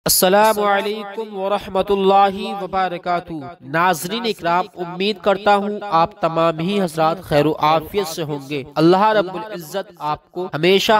السلام علیکم ورحمۃ اللہ وبرکاتہ۔ ناظرین اکرام، امید کرتا ہوں آپ تمام ہی حضرات خیر و عافیت سے ہوں گے۔ اللہ رب العزت آپ کو ہمیشہ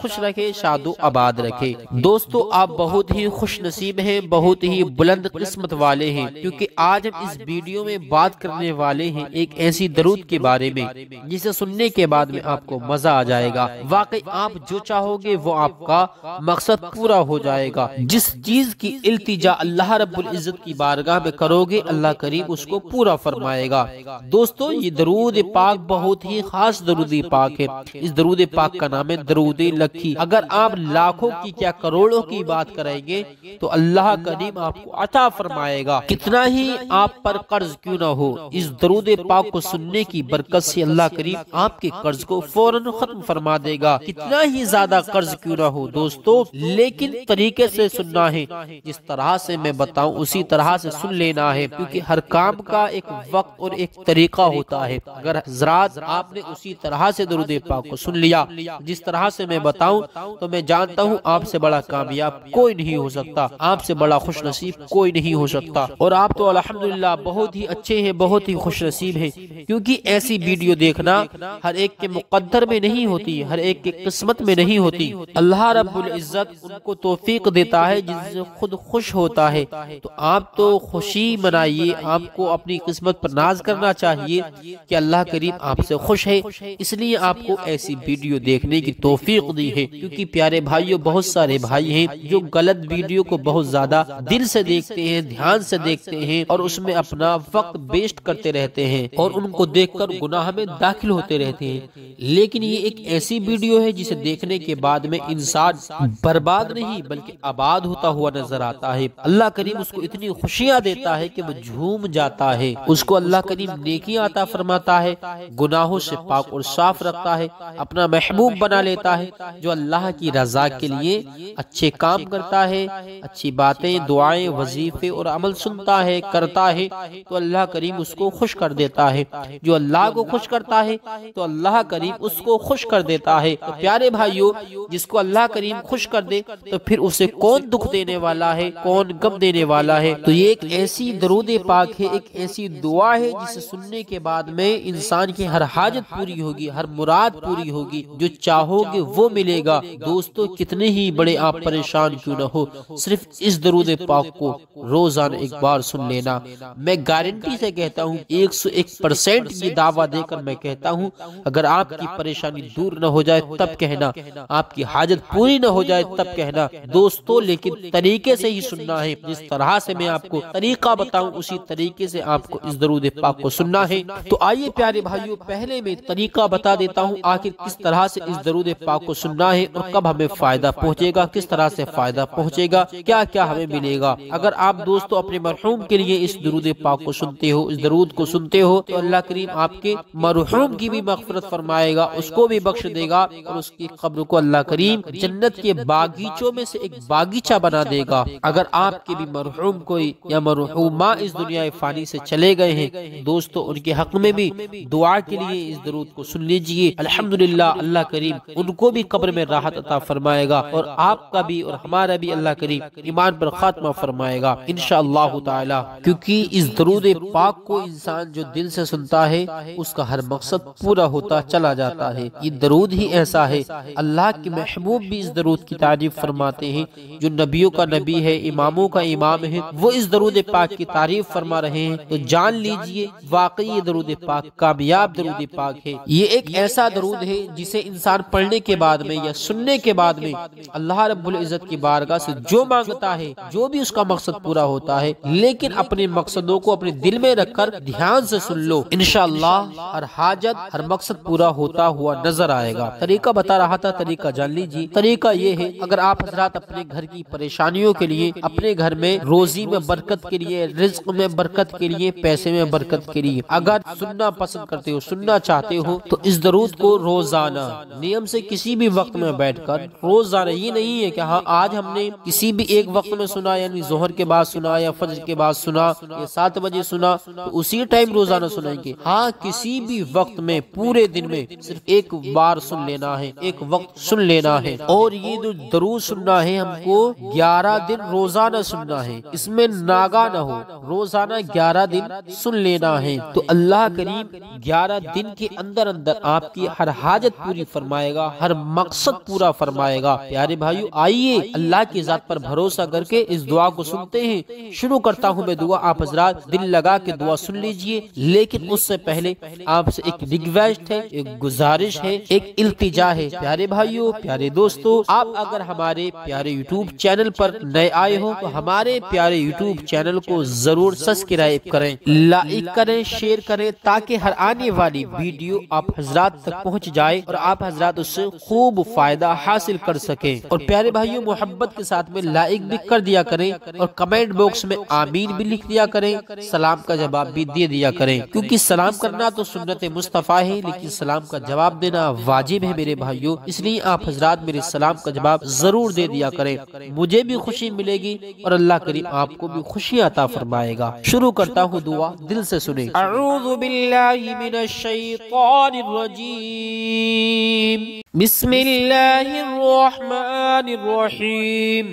خوش رکھے، شاد و آباد رکھے۔ دوستو، آپ بہت ہی خوش نصیب ہیں، بہت ہی بلند قسمت والے ہیں، کیونکہ آج ہم اس ویڈیو میں بات کرنے والے ہیں ایک ایسی درود کے بارے میں جسے سننے کے بعد میں آپ کو مزہ آ جائے گا۔ واقعی آپ جو چاہو گے وہ آپ کا مقصد پورا ہو جائے گا۔ جس چیز کی التجا اللہ رب العزت کی بارگاہ میں کرو گے، اللہ کریم اس کو پورا فرمائے گا۔ دوستو، یہ درود پاک بہت ہی خاص درود پاک ہے۔ اس درود پاک کا نام ہے درود لکھی۔ اگر آپ لاکھوں کی کیا کروڑوں کی بات کریں گے تو اللہ کریم آپ کو عطا فرمائے گا، کتنا ہی آپ پر قرض کیوں نہ ہو۔ اس درود پاک کو سننے کی برکت سے اللہ کریم آپ کے قرض کو فوراً ختم فرما دے گا، کتنا ہی زیادہ قرض کیوں نہ ہو دوستو، لیکن طریقے سے سننا ہے۔ جس طرح سے میں بتاؤں اسی طرح سے سن لینا ہے، کیونکہ ہر کام کا ایک وقت اور ایک طریقہ ہوتا ہے۔ اگر حضرات آپ نے اسی طرح سے درود پاک کو سن لیا جس طرح سے میں بتاؤں، تو میں جانتا ہوں آپ سے بڑا کامیاب کوئی نہیں ہو سکتا، آپ سے بڑا خوش نصیب کوئی نہیں ہو سکتا۔ اور آپ تو الحمدللہ بہت ہی اچھے ہیں، بہت ہی خوش نصیب ہیں، کیونکہ ایسی ویڈیو دیکھنا ہر ایک کے مقدر میں نہیں ہوتی، ہر ایک کی قسمت میں نہیں ہوتی۔ اللہ رب العزت ان کو توفیق دیتا ہے جن سے خود خوش ہوتا ہے۔ تو آپ تو خوشی منائیے، آپ کو اپنی قسمت پر ناز کرنا چاہیے کہ اللہ کریم آپ سے خوش ہے، اس لیے آپ کو ایسی ویڈیو دیکھنے کی توفیق دی ہے۔ کیونکہ پیارے بھائیوں، بہت سارے بھائی ہیں جو غلط ویڈیو کو بہت زیادہ دل سے دیکھتے ہیں، دھیان سے دیکھتے ہیں، اور اس میں اپنا وقت ویسٹ کرتے رہتے ہیں اور ان کو دیکھ کر گناہ میں داخل ہوتے رہتے ہیں۔ لیکن یہ ایک ایسی ویڈیو ہے جسے دیکھنے کے بعد میں انسان برباد نہیں بلکہ آباد ہوتا ہوا نظر آتا ہے۔ اللہ کریم اس کو اتنی خوشیاں دیتا ہے کہ وہ جھوم جاتا ہے، اس کو اللہ کریم نیکیاں عطا فرماتا ہے، گناہوں سے پاک اور صاف رکھتا ہے، اپنا محبوب بنا لیتا ہے۔ جو اللہ کی رضا کے لیے اچھے کام کرتا ہے، اچھی باتیں، دعائیں، وظیفے اور عمل سنتا ہے، کرتا ہے، تو اللہ کریم اس کو خوش کر دیتا ہے۔ جو اللہ کو خوش کرتا ہے تو اللہ کریم اس کو خوش کر دیتا ہے۔ تو پیارے بھائیوں، جس کو اللہ کریم خوش کر دے تو پھر اسے کون دکھ دینے والا ہے، کون غم دینے والا ہے۔ تو یہ ایک ایسی درود پاک ہے، ایک ایسی دعا ہے جسے سننے کے بعد میں انسان کی ہر حاجت پوری ہوگی، ہر مراد پوری ہوگی، جو چاہو گے وہ ملے گا۔ دوستو، کتنے ہی بڑے آپ پریشان کیوں نہ ہو، صرف اس درود پاک کو روزانہ ایک بار سن لینا۔ میں گارنٹی سے کہتا ہوں، 101% یہ دعویٰ دے کر میں کہتا ہوں، اگر آپ کی پریشانی دور نہ ہو جائے تب کہنا، آپ کی حاجت پوری نہ ہو جائے تب کہنا دوستو، لیکن طریقے سے ہی سننا ہے۔ جس طرح سے میں آپ کو طریقہ بتاؤں اسی طریقے سے آپ کو اس درود پاک کو سننا ہے۔ تو آئیے پیارے بھائیوں، پہلے میں طریقہ بتا دیتا ہوں آخر کس طرح سے اس درود پاک کو سننا ہے اور کب ہمیں فائدہ پہنچے گا، کس طرح سے فائدہ پہنچے گا، کیا کیا ہمیں ملے گا۔ اگر آپ دوستو اپنے مرحوم کے لیے اس درود پاک کو سنتے ہو، اس درود کو سنتے ہو، تو اللہ کریم آپ کے مرحوم کی بھی مغفرت فرمائے گا، اس کو بھی بخش دے گا، اور اس کی قبر کو اللہ کریم جنت کے باغیچوں میں سے ایک باغیچہ بنا دے گا۔ اگر آپ کے بھی مرحوم کوئی یا مرحومہ اس دنیا فانی سے چلے گئے ہیں دوستو، ان کے حق میں بھی دعا کے لیے اس درود کو سن لیجئے۔ الحمدللہ، اللہ کریم ان کو بھی قبر میں راحت عطا فرمائے گا، اور آپ کا بھی اور ہمارا بھی اللہ کریم ایمان پر خاتمہ فرمائے گا انشاءاللہ تعالی۔ کیونکہ اس درود پاک کو انسان جو دل سے سنتا ہے اس کا ہر مقصد پورا ہوتا چلا جاتا ہے۔ یہ درود ہی ایسا ہے، اللہ کے محبوب بھی اس درود کی تعریف فرماتے ہیں، جو نبیوں کا نبی ہے، اماموں کا امام ہے، وہ اس درود پاک کی تعریف فرما رہے ہیں۔ تو جان لیجئے واقعی یہ درود پاک کامیاب درود پاک ہے۔ یہ ایک ایسا درود ہے جسے انسان پڑھنے کے بعد میں یا سننے کے بعد میں اللہ رب العزت کی بارگاہ سے جو مانگتا ہے، جو بھی اس کا مقصد پورا ہوتا ہے، لیکن اپنے مقصدوں کو اپنے دل میں رکھ کر دھیان سے سن لو، انشاءاللہ ہر حاجت، ہر مقصد پورا ہوتا ہوا نظر آئے گا۔ طریقہ بتا رہا تھا، طریقہ جان لیجئے۔ طریقہ یہ ہے، اگر آپ حضرات اپنے گھر کی پریشانیوں کے لیے، اپنے گھر میں روزی میں برکت کے لیے، رزق میں برکت کے لیے، پیسے میں برکت کے لیے اگر سننا پسند کرتے ہو، سننا چاہتے ہو، تو اس درود کو روزانہ نیم سے کسی بھی وقت میں بیٹھ کر روزانہ، یہ نہیں ہے کہ ہاں آج ہم نے کسی بھی ایک وقت میں سنا، یعنی ظہر کے بعد سنا یا فجر کے بعد سنا یا 7 بجے سنا، تو اسی ٹائم روزانہ سنائیں گے۔ ہاں کسی بھی وقت میں، پورے دن میں صرف ایک بار سن لینا ہے، ایک وقت سن لینا ہے۔ اور یہ جو درود سننا ہے ہم کو 11 دن روزانہ سننا ہے، اس میں ناگا نہ ہو، روزانہ 11 دن سن لینا ہے، تو اللہ کریم 11 دن کے اندر اندر آپ کی ہر حاجت پوری فرمائے گا، ہر مقصد پورا فرمائے گا۔ پیارے بھائیو، آئیے اللہ کی ذات پر بھروسہ کر کے اس دعا کو سنتے ہیں۔ شروع کرتا ہوں میں دعا، آپ حضرات دل لگا کے دعا سن لیجئے، لیکن اس سے پہلے آپ سے ایک ریکویسٹ ہے، ایک گزارش ہے، ایک التجا ہے۔ پیارے بھائیو، پیارے دوستو، آپ اگر ہمارے پیارے یوٹیوب چینل پر نئے آئے ہو تو ہمارے پیارے یوٹیوب چینل کو ضرور سبسکرائب کریں، لائک کریں، شیئر کریں، تاکہ ہر آنے والی ویڈیو آپ حضرات تک پہنچ جائے اور آپ حضرات اس سے خوب فائدہ حاصل کر سکیں۔ اور پیارے بھائیو، محبت کے ساتھ میں لائک بھی کر دیا کریں اور کمنٹ باکس میں آمین بھی لکھ دیا کریں، سلام کا جواب بھی دے دیا کریں، کیونکہ سلام کرنا تو سنت مصطفیٰ ہے، لیکن سلام کا جواب دینا واجب ہے میرے بھائیو، اس لیے آپ حضرات میرے سلام کا جواب ضرور دے دیا کریں، مجھے بھی خوشی ملے گی اور اللہ کریم آپ کو بھی خوشی عطا فرمائے گا۔ شروع کرتا ہوں دعا، دل سے سنیں۔ اعوذ باللہ من الشیطان الرجیم، بسم اللہ الرحمن الرحیم،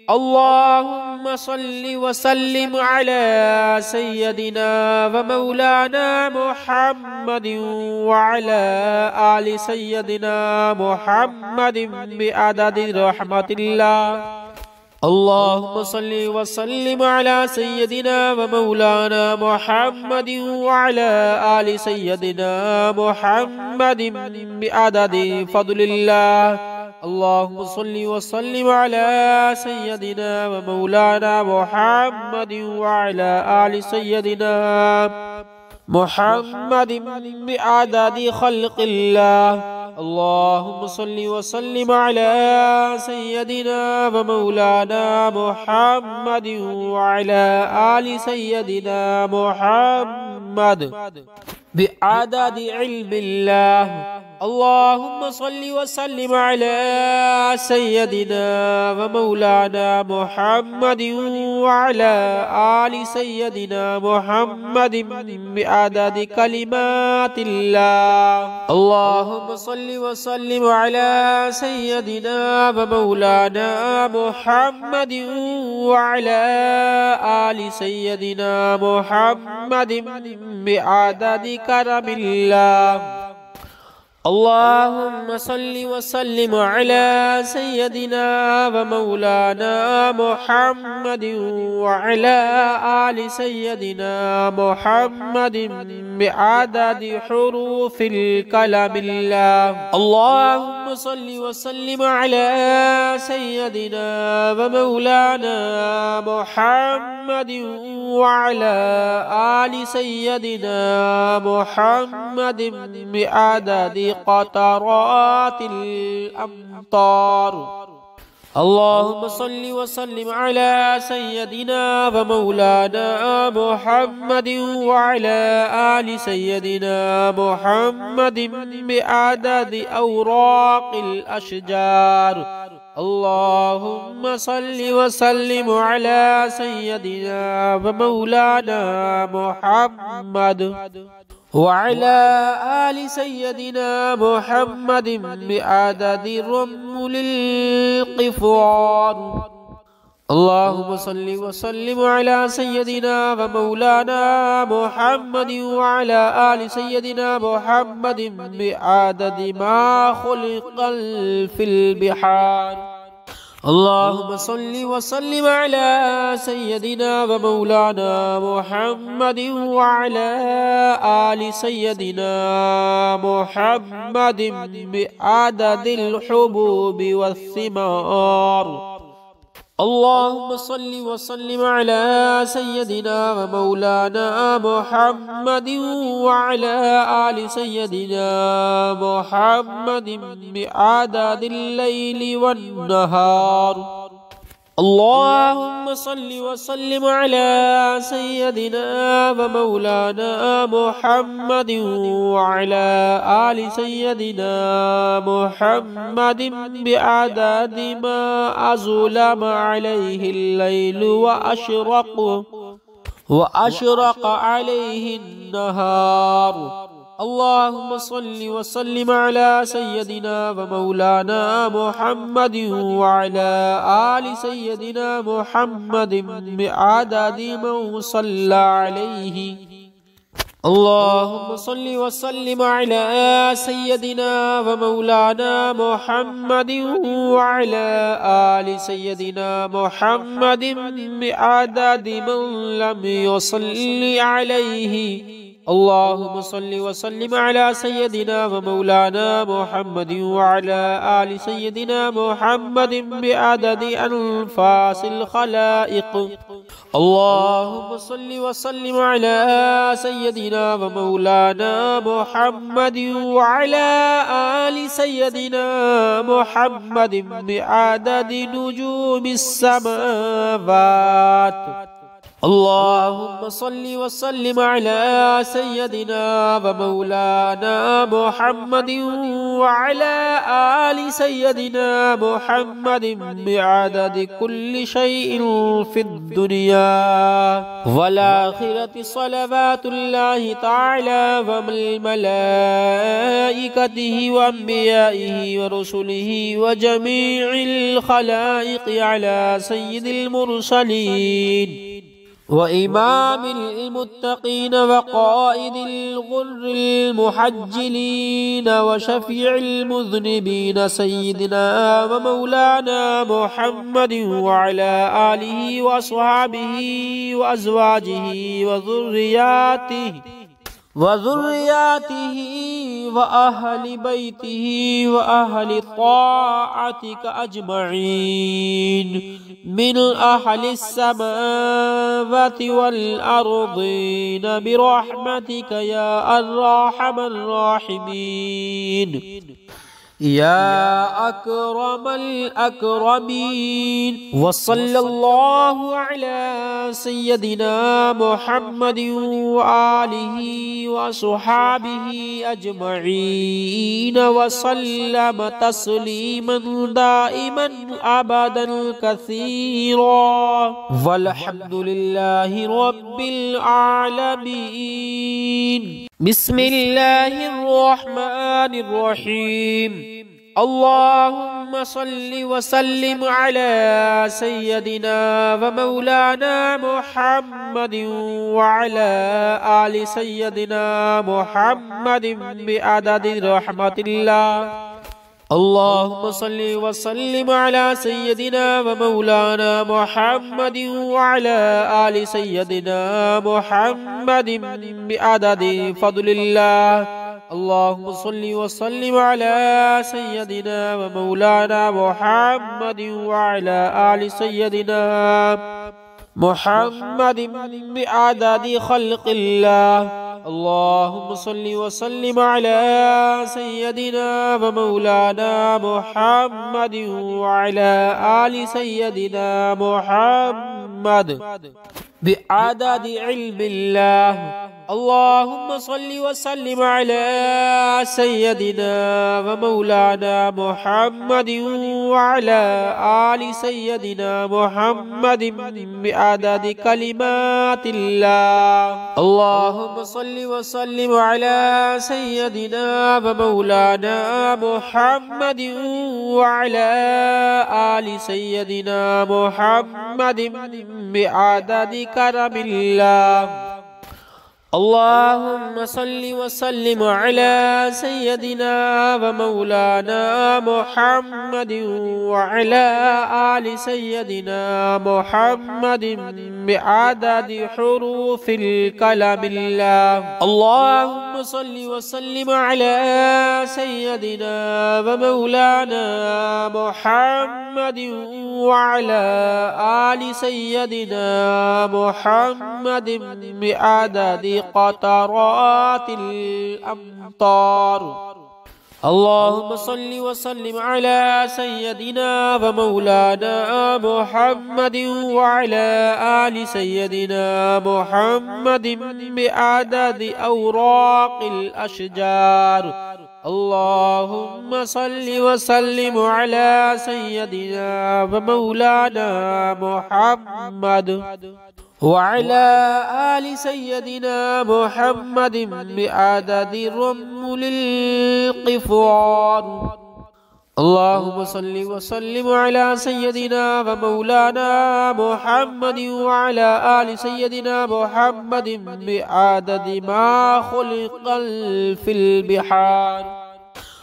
اللہم صل وسلم علی سیدنا و مولانا محمد وعلی آل سیدنا محمد بعدد رحمت اللہ۔ اللہم صل وسلم علی سیدنا و مولانا محمد وعلی آل سیدنا محمد بعدد فضل اللہ۔ اللہم صل وسلم علی سیدنا و مولانا محمد وعلی آل سیدنا محمد بعدد خلق اللہ۔ اللہم صل وسلم علی سیدنا و مولانا محمد وعلی آل سیدنا محمد بعدد علم اللہ۔ اللہم صل وسلم علی سیدنا و مولانا محمد وعلی آل سیدنا محمد بعدد کلمات اللہ۔ اللہم صل وسلم علی سیدنا و مولانا محمد وعلی آل سیدنا محمد بعدد کرم اللہ۔ اللہم صل وسلم علی سیدنا و مولانا محمد وعلی آل سیدنا محمد بعدد حروف الکلام اللہ۔ اللہم صل وسلم علی سیدنا و مولانا محمد وعلی آل سیدنا محمد بعدد قطرات الامطار۔ اللہم صل وسلم علی سیدنا و مولانا محمد وعلی آل سیدنا محمد بعدد اوراق الاشجار۔ اللہم صل وسلم علی سیدنا و مولانا محمد وعلى آل سيدنا محمد بعدد رمل القفار۔ اللهم صل وسلم على سيدنا ومولانا محمد وعلى آل سيدنا محمد بعدد ما خلق في البحار۔ اللهم صل وسلم على سيدنا ومولانا محمد وعلى آل سيدنا محمد بعدد الحبوب والثمار۔ اللهم صل وسلم على سيدنا ومولانا محمد وعلى آل سيدنا محمد بعدد الليل والنهار۔ اللهم صل وسلم على سيدنا ومولانا محمد وعلى آل سيدنا محمد بعدد ما أظلم عليه الليل وأشرق عليه النهار۔ اللهم صل وسلم على سيدنا ومولانا محمد وعلى آل سيدنا محمد بعدد من صلى عليه. اللهم صل وسلم على سيدنا ومولانا محمد وعلى آل سيدنا محمد بعدد من لم يصل عليه. اللهم صل وسلم على سيدنا ومولانا محمد وعلى آل سيدنا محمد بعدد أنفاس الخلائق. اللهم صل وسلم على سيدنا ومولانا محمد وعلى آل سيدنا محمد بعدد نجوم السماوات. اللهم صل وسلم على سيدنا ومولانا محمد وعلى آل سيدنا محمد بعدد كل شيء في الدنيا والآخرة صلوات الله تعالى وملائكته وأنبيائه ورسله وجميع الخلائق على سيد المرسلين وإمام المتقين وقائد الغر المحجلين وشفيع المذنبين سيدنا ومولانا محمد وعلى آله وأصحابه وأزواجه وذرياته وأهل بيته وأهل طاعتك أجمعين من أهل السماوات والأرضين برحمتك يا أرحم الراحمين يا أكرم الأكرمين. وصلى الله على سيدنا محمد وآله وصحابه أجمعين وسلم تسليما دائما أبدا كثيرا والحمد لله رب العالمين. بسم الله الرحمن الرحيم. اللهم صل وسلم على سيدنا ومولانا محمد وعلى آل سيدنا محمد بعدد رحمة الله. اللهم صل وسلم على سيدنا ومولانا محمد وعلى آل سيدنا محمد بعدد فضل الله. اللهم صل وسلم على سيدنا ومولانا محمد وعلى آل سيدنا محمد بعدد خلق الله. اللهم صل وسلم على سيدنا ومولانا محمد وعلى آل سيدنا محمد بعدد علم الله. اللهم صل وسلم على سيدنا ومولانا محمد وعلى آل سيدنا محمد بعدد كلمات الله. اللهم صل وسلم على سيدنا ومولانا محمد وعلى آل سيدنا محمد بعدد كرم الله. اللهم صل وسلم على سيدنا ومولانا محمد وعلى آل سيدنا محمد بعدد حروف الكلام الله. اللهم صل وسلم على سيدنا ومولانا محمد وعلى آل سيدنا محمد بعدد قطرات الأمطار. اللهم صل وسلم على سيدنا ومولانا محمد وعلى آل سيدنا محمد بعدد أوراق الأشجار. اللهم صل وسلم على سيدنا ومولانا محمد وعلى آل سيدنا محمد بعدد رمل القفار. اللهم صل وسلم على سيدنا ومولانا محمد وعلى آل سيدنا محمد بعدد ما خلق في البحار.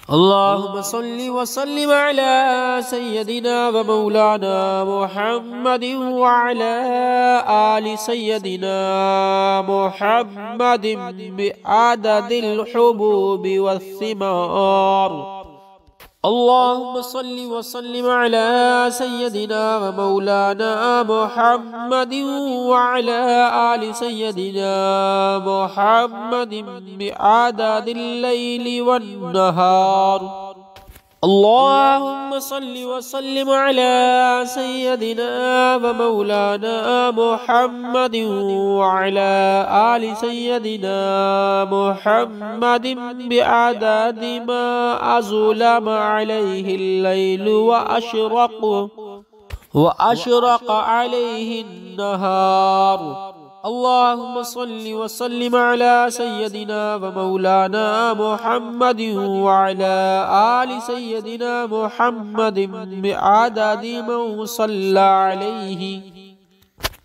اللهم صل وسلم على سيدنا ومولانا محمد وعلى آل سيدنا محمد بعدد الحبوب والثمار. اللهم صل وسلم على سيدنا ومولانا محمد وعلى آل سيدنا محمد بعدد الليل والنهار. اللهم صل وسلم على سيدنا ومولانا محمد وعلى آل سيدنا محمد بعدد ما أظلم عليه الليل وأشرق عليه النهار. اللهم صل وسلم على سيدنا ومولانا محمد وعلى آل سيدنا محمد بعدد من صلى عليه.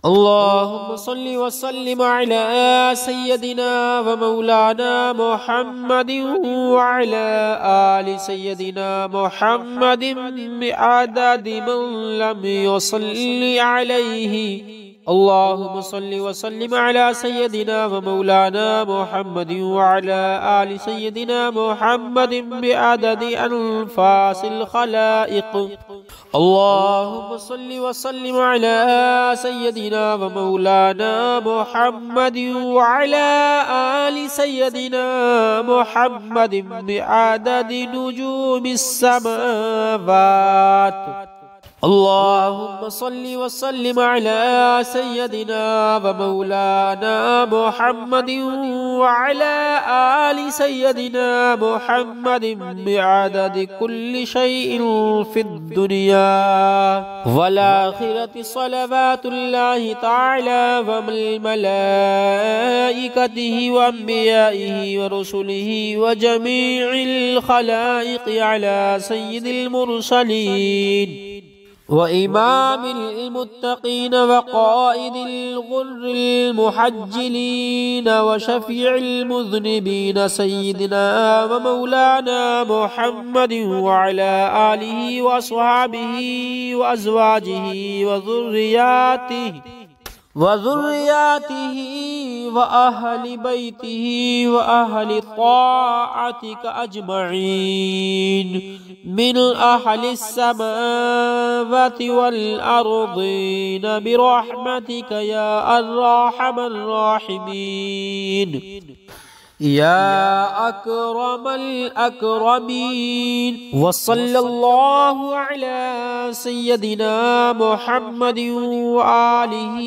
اللهم صل وسلم على سيدنا ومولانا محمد وعلى آل سيدنا محمد بعدد من لم يصل عليه. اللهم صل وسلم على سيدنا ومولانا محمد وعلى آل سيدنا محمد بعدد أنفاس الخلائق. اللهم صل وسلم على سيدنا ومولانا محمد وعلى آل سيدنا محمد بعدد نجوم السماوات. اللهم صل وسلم على سيدنا ومولانا محمد وعلى آل سيدنا محمد بعدد كل شيء في الدنيا والآخرة صلوات الله تعالى وملائكته وأنبيائه ورسله وجميع الخلائق على سيد المرسلين وإمام المتقين وقائد الغر المحجلين وشفيع المذنبين سيدنا ومولانا محمد وعلى آله وأصحابه وأزواجه وذرياته وأهل بيته وأهل طاعتك أجمعين من أهل السماوات والأرضين برحمتك يا أرحم الراحمين يا أكرم الأكرمين. وصلى الله على سيدنا محمد وآله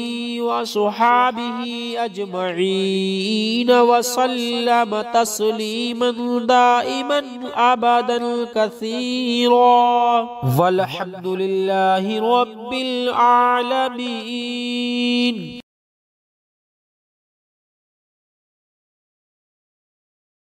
وصحابه أجمعين وسلم تسليما دائما أبدا كثيرا والحمد لله رب العالمين.